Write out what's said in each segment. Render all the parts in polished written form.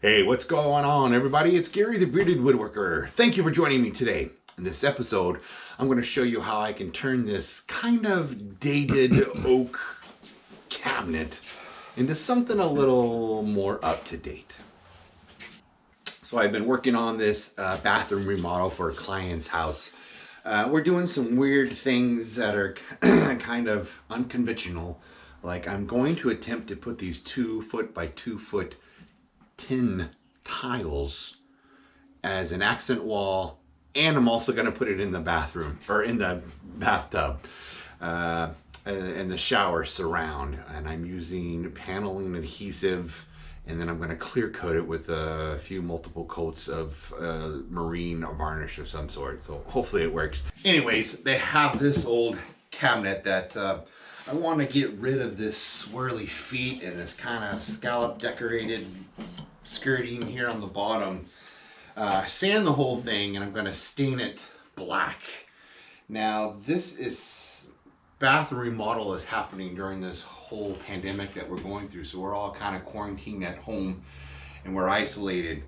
Hey, what's going on, everybody? It's Gary the Bearded Woodworker. Thank you for joining me today. In this episode, I'm going to show you how I can turn this kind of dated oak cabinet into something a little more up to date. So I've been working on this bathroom remodel for a client's house. We're doing some weird things that are kind of unconventional. Like I'm going to attempt to put these 2-foot by 2-foot tin tiles as an accent wall, and I'm also going to put it in the bathroom or in the bathtub and the shower surround, and I'm using paneling adhesive, and then I'm going to clear coat it with a few multiple coats of marine varnish of some sort, so hopefully it works. Anyways, they have this old cabinet that I want to get rid of this swirly feet and this kind of scallop decorated skirting here on the bottom. Sand the whole thing, and I'm going to stain it black. Now this bathroom remodel is happening during this whole pandemic that we're going through, so we're all kind of quarantined at home and we're isolated.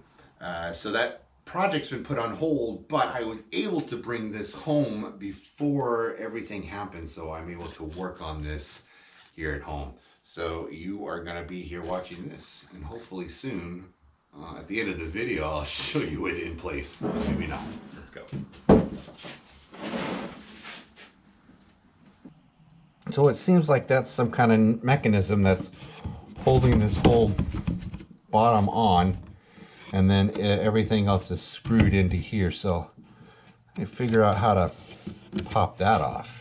So that project's been put on hold, but I was able to bring this home before everything happened, so I'm able to work on this here at home. So you are going to be here watching this, and hopefully soon, at the end of this video, I'll show you it in place. Maybe not. Let's go. So it seems like that's some kind of mechanism that's holding this whole bottom on, and then everything else is screwed into here. So I figure out how to pop that off.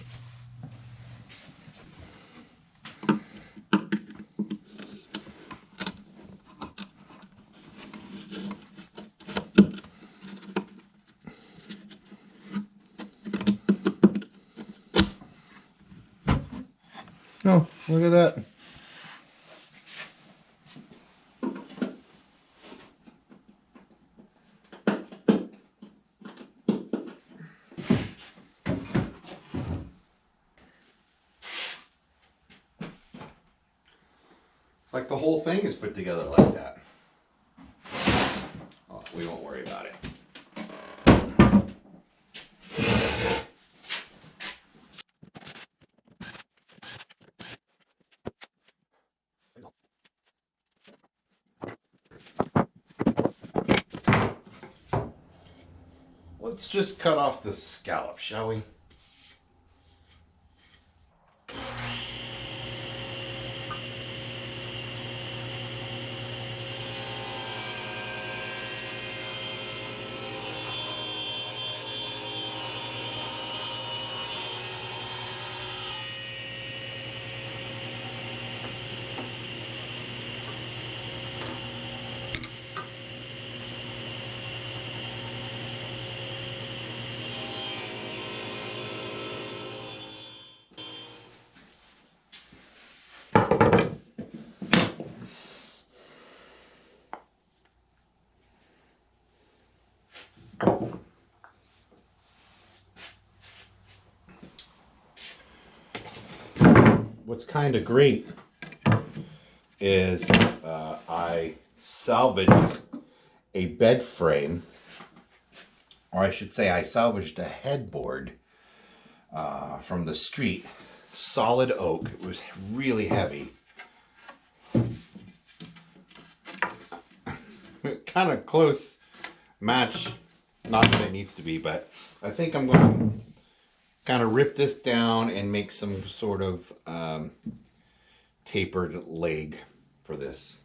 Oh, look at that. It's like the whole thing is put together like that. Oh, we won't worry about it. Let's just cut off the scallop, shall we? What's kind of great is I salvaged a bed frame, or I should say I salvaged a headboard from the street. Solid oak. It was really heavy. Kind of close match. Not that it needs to be, but I think I'm going to kind of rip this down and make some sort of tapered leg for this.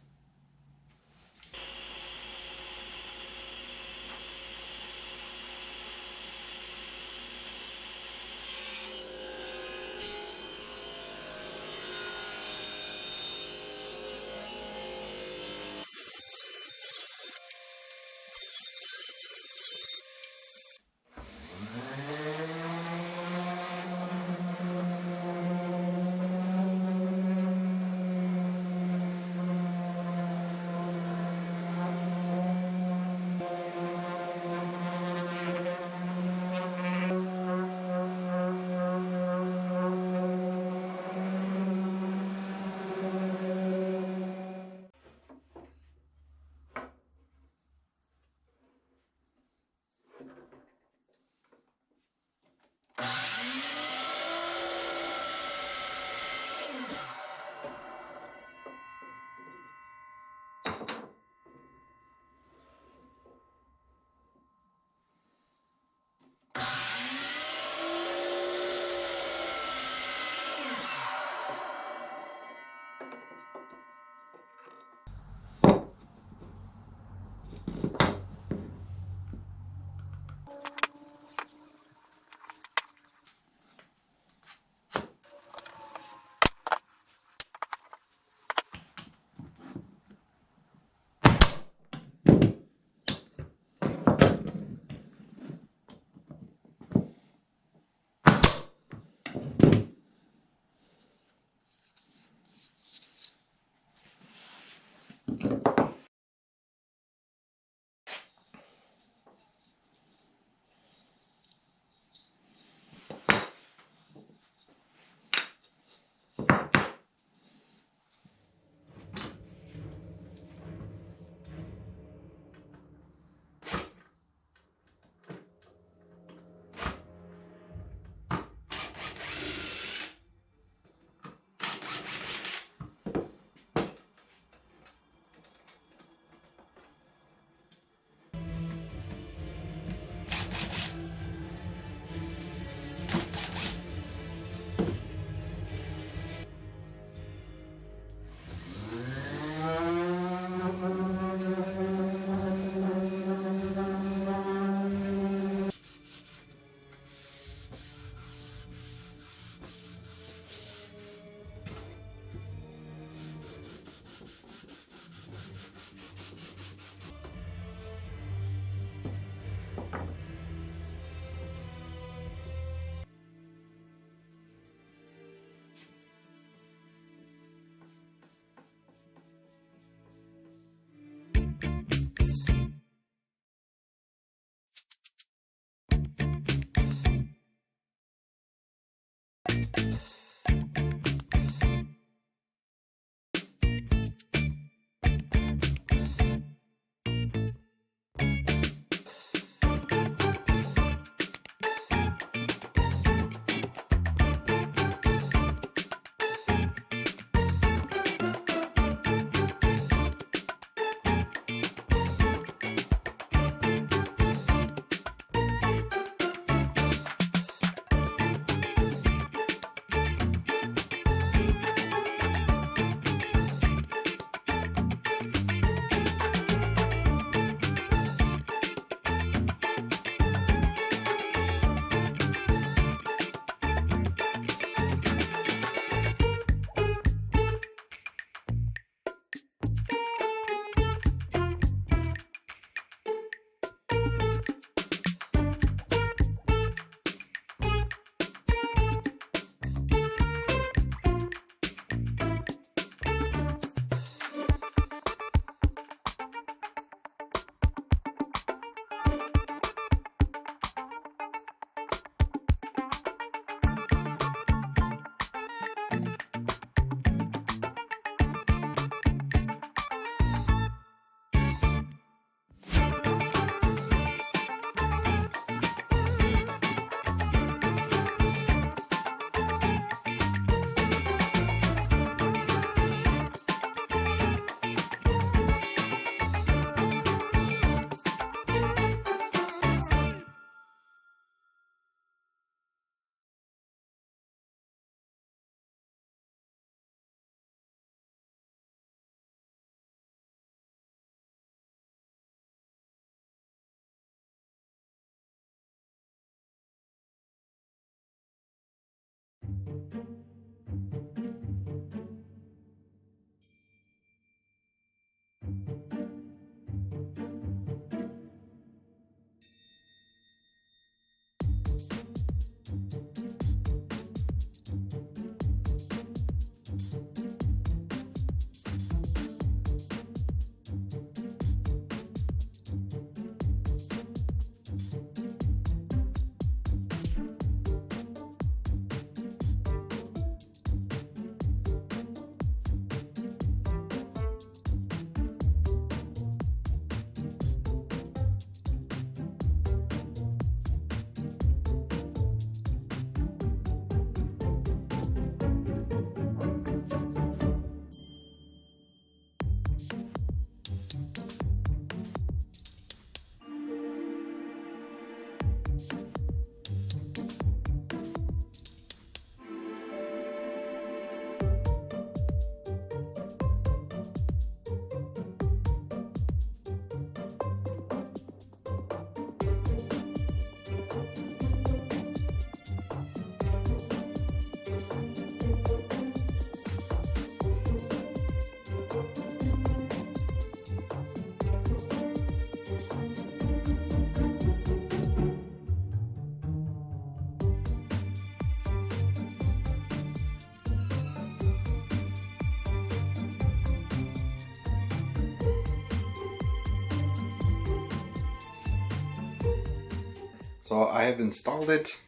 So I have installed it.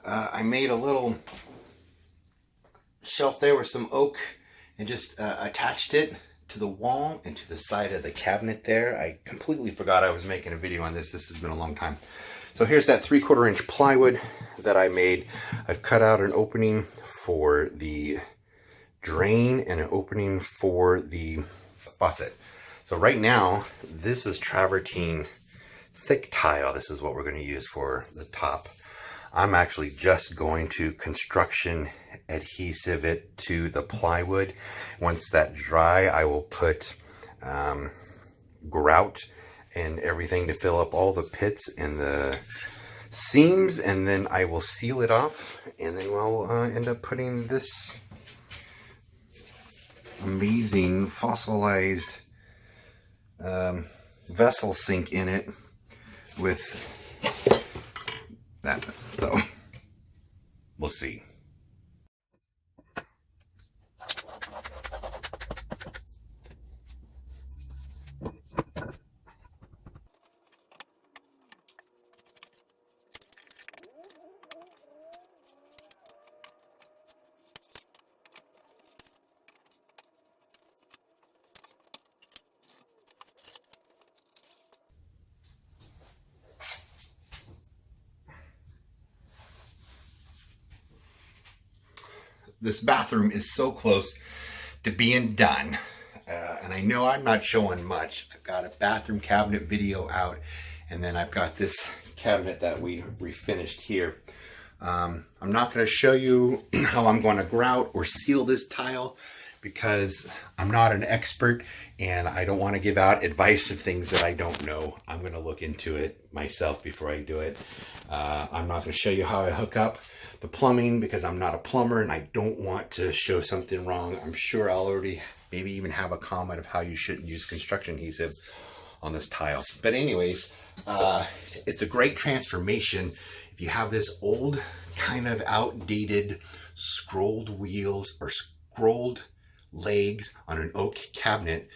I made a little shelf there with some oak and just attached it to the wall and to the side of the cabinet there. I completely forgot I was making a video on this. This has been a long time. So here's that 3/4 inch plywood that I made. I've cut out an opening for the drain and an opening for the faucet. So right now, this is travertine thick tile. This is what we're going to use for the top. I'm actually just going to construction adhesive it to the plywood. Once that's dry, I will put grout and everything to fill up all the pits and the seams, and then I will seal it off, and then we'll end up putting this amazing fossilized vessel sink in it with that. So we'll see. this bathroom is so close to being done. And I know I'm not showing much. I've got a bathroom cabinet video out, and then I've got this cabinet that we refinished here. I'm not going to show you how I'm going to grout or seal this tile because I'm not an expert and I don't want to give out advice of things that I don't know. I'm going to look into it myself before I do it. I'm not going to show you how I hook up the plumbing because I'm not a plumber and I don't want to show something wrong. I'm sure I'll already maybe even have a comment of how you shouldn't use construction adhesive on this tile. But anyways, it's a great transformation. If you have this old kind of outdated scrolled wheels or scrolled legs on an oak cabinet,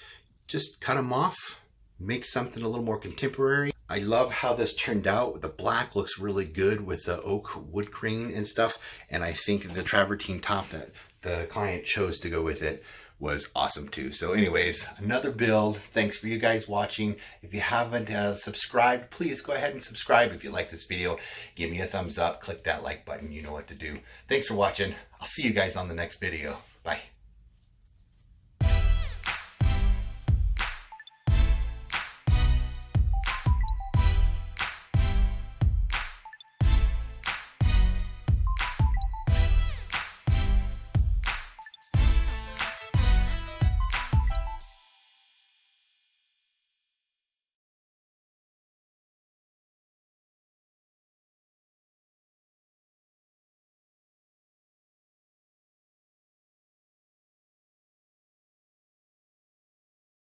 just cut them off, make something a little more contemporary. I love how this turned out. The black looks really good with the oak wood grain and stuff. And I think the travertine top that the client chose to go with it was awesome too. So anyways, another build. Thanks for you guys watching. If you haven't subscribed, please go ahead and subscribe. If you like this video, give me a thumbs up, click that like button. You know what to do. Thanks for watching. I'll see you guys on the next video. Bye.